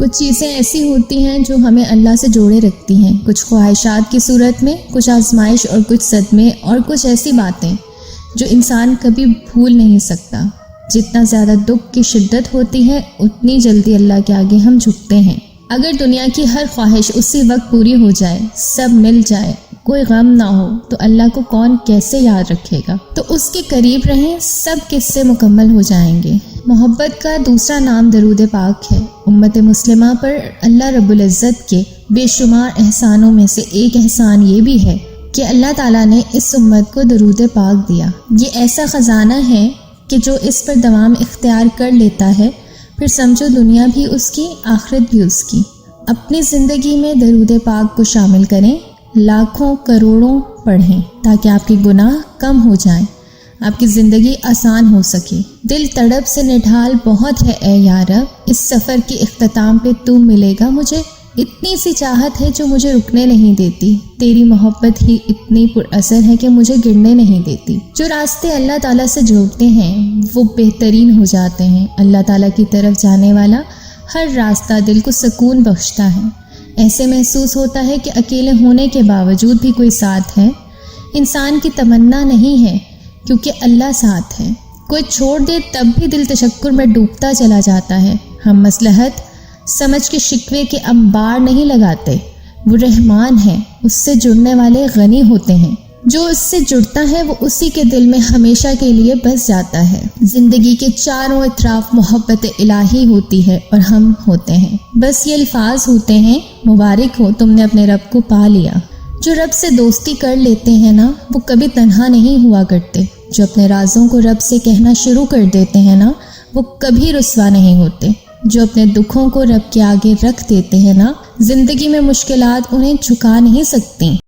کچھ چیزیں ایسی ہوتی ہیں جو ہمیں اللہ سے جوڑے رکھتی ہیں، کچھ خواہشات کی صورت میں، کچھ آزمائش اور کچھ صدمے، اور کچھ ایسی باتیں جو انسان کبھی بھول نہیں سکتا۔ جتنا زیادہ دکھ کی شدت ہوتی ہے اتنی جلدی اللہ کے آگے ہم جھکتے ہیں۔ اگر دنیا کی ہر خواہش اسی وقت پوری ہو جائے، سب مل جائے، کوئی غم نہ ہو، تو اللہ کو کون کیسے یاد رکھے گا؟ تو اس کے قریب رہیں، سب قصے مکمل ہو جائیں گے۔ محبت کا دوسرا نام درود پاک ہے۔ امت مسلمہ پر اللہ رب العزت کے بے شمار احسانوں میں سے ایک احسان یہ بھی ہے کہ اللہ تعالیٰ نے اس امت کو درود پاک دیا۔ یہ ایسا خزانہ ہے کہ جو اس پر دوام اختیار کر لیتا ہے، پھر سمجھو دنیا بھی اس کی، آخرت بھی اس کی۔ اپنی زندگی میں درود پاک کو شامل کریں، لاکھوں کروڑوں پڑھیں تاکہ آپ کے گناہ کم ہو جائیں، آپ کی زندگی آسان ہو سکے۔ دل تڑپ سے نڈھال بہت ہے اے یا رب، اس سفر کی اختتام پہ تو ملے گا مجھے۔ اتنی سی چاہت ہے جو مجھے رکنے نہیں دیتی، تیری محبت ہی اتنی پر اثر ہے کہ مجھے گرنے نہیں دیتی۔ جو راستے اللہ تعالیٰ سے جوڑتے ہیں وہ بہترین ہو جاتے ہیں۔ اللہ تعالیٰ کی طرف جانے والا ہر راستہ دل کو سکون بخشتا ہے۔ ایسے محسوس ہوتا ہے کہ اکیلے ہونے کے باوجود بھی کوئی ساتھ ہے۔ انسان کی تمنا نہیں ہے کیونکہ اللہ ساتھ ہے۔ کوئی چھوڑ دے تب بھی دل تشکر میں ڈوبتا چلا جاتا ہے۔ ہم مصلحت سمجھ کے شکوے کے انبار نہیں لگاتے، وہ رحمان ہے، اس سے جڑنے والے غنی ہوتے ہیں۔ جو اس سے جڑتا ہے وہ اسی کے دل میں ہمیشہ کے لیے بس جاتا ہے۔ زندگی کے چاروں اطراف محبت الہی ہوتی ہے اور ہم ہوتے ہیں۔ بس یہ الفاظ ہوتے ہیں، مبارک ہو تم نے اپنے رب کو پا لیا۔ جو رب سے دوستی کر لیتے ہیں نا، وہ کبھی تنہا نہیں ہوا کرتے۔ جو اپنے رازوں کو رب سے کہنا شروع کر دیتے ہیں نا، وہ کبھی رسوا نہیں ہوتے۔ جو اپنے دکھوں کو رب کے آگے رکھ دیتے ہیں نا، زندگی میں مشکلات انہیں جھکا نہیں سکتی۔